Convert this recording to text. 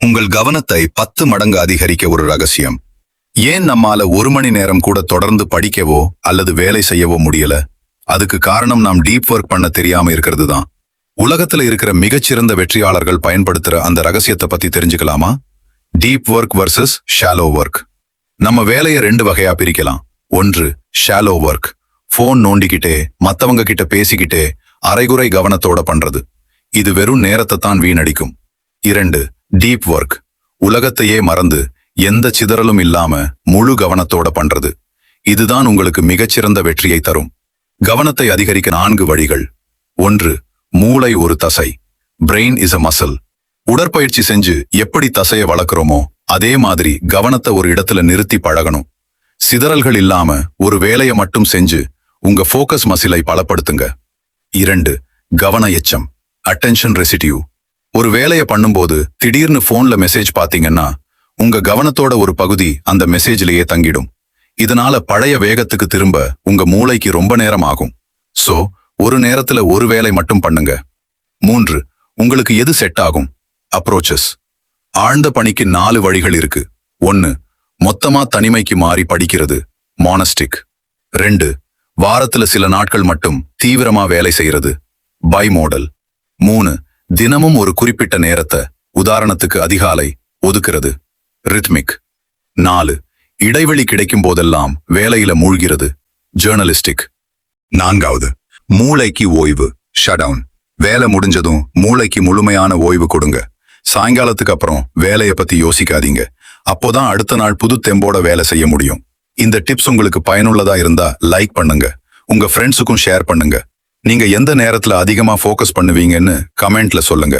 உங்கள் கவனத்தை 10 மடங்கு அதிகரிக்க ஒரு ரகசியம். ஏன் நம்மால 1 மணி நேரம் கூட தொடர்ந்து படிக்கவோ அல்லது வேலை செய்யவோ முடியல? அதுக்கு காரணம் நாம் டீப் ஒர்க் பண்ண தெரியாம இருக்கிறது தான். உலகத்துல இருக்கிற மிகச்சிறந்த வெற்றியாளர்கள் பயன்படுத்துற அந்த ரகசியத்தை பத்தி தெரிஞ்சுக்கலாமா? Deep work versus shallow work. நம்ம வேலையை 2 வகையா பிரிக்கலாம். 1 ஷாலோ ஒர்க், போன் நோண்டிக்கிட்டே மத்தவங்க கிட்ட பேசிக்கிட்டே அரைகுறை கவனத்தோட பண்றது. இது வெறும் நேரத்தை தான் வீணடிக்கும். 2 டீப் ஒர்க், உலகத்தையே மறந்து எந்த சிதறலும் இல்லாம முழு கவனத்தோட பண்றது. இதுதான் உங்களுக்கு மிகச்சிறந்த வெற்றியை தரும். கவனத்தை அதிகரிக்க 4 வழிகள். 1 மூளை ஒரு தசை, பிரெயின் இஸ் a muscle. உடற்பயிற்சி செஞ்சு எப்படி தசையை வளர்க்குறோமோ அதே மாதிரி கவனத்தை ஒரு இடத்துல நிறுத்தி பழகணும். சிதறல்கள் இல்லாம ஒரு வேலையை மட்டும் செஞ்சு உங்க ஃபோக்கஸ் மசிலை பலப்படுத்துங்க. 2 கவன எச்சம், அட்டென்ஷன் ரெசிடியூ. ஒரு வேலையை பண்ணும்போது திடீர்னு போன்ல மெசேஜ் பாத்தீங்கன்னா உங்க கவனத்தோட ஒரு பகுதி அந்த மெசேஜ்லயே தங்கிடும். இதனால பழைய வேகத்துக்கு திரும்ப உங்க மூளைக்கு ரொம்ப நேரம் ஆகும். சோ ஒரு நேரத்துல ஒரு வேலை மட்டும் பண்ணுங்க. 3 உங்களுக்கு எது செட் ஆகும்? அப்ரோச்சஸ். ஆழ்ந்த பணிக்கு 4 வழிகள் இருக்கு. 1 மொத்தமா தனிமைக்கு மாறி படிக்கிறது, மானஸ்டிக். 2 வாரத்துல சில நாட்கள் மட்டும் தீவிரமா வேலை செய்யறது, பை மாடல். 3 தினமும் ஒரு குறிப்பிட்ட நேரத்தை, உதாரணத்துக்கு அதிகாலை, ஒதுக்குறது, ரித்மிக். 4 இடைவெளி கிடைக்கும் போதெல்லாம் வேலையில மூழ்கிறது, ஜேர்னலிஸ்டிக். 4வது மூளைக்கு ஓய்வு, ஷட்டவுன். வேலை முடிஞ்சதும் மூளைக்கு முழுமையான ஓய்வு கொடுங்க. சாயங்காலத்துக்கு அப்புறம் வேலையை பத்தி யோசிக்காதீங்க. அப்போதான் அடுத்த நாள் புது தெம்போட வேலை செய்ய முடியும். இந்த டிப்ஸ் உங்களுக்கு பயனுள்ளதா இருந்தா லைக் பண்ணுங்க, உங்க ஃப்ரெண்ட்ஸுக்கும் ஷேர் பண்ணுங்க. நீங்க எந்த நேரத்துல அதிகமா ஃபோக்கஸ் பண்ணுவீங்கன்னு கமெண்ட்ல சொல்லுங்க.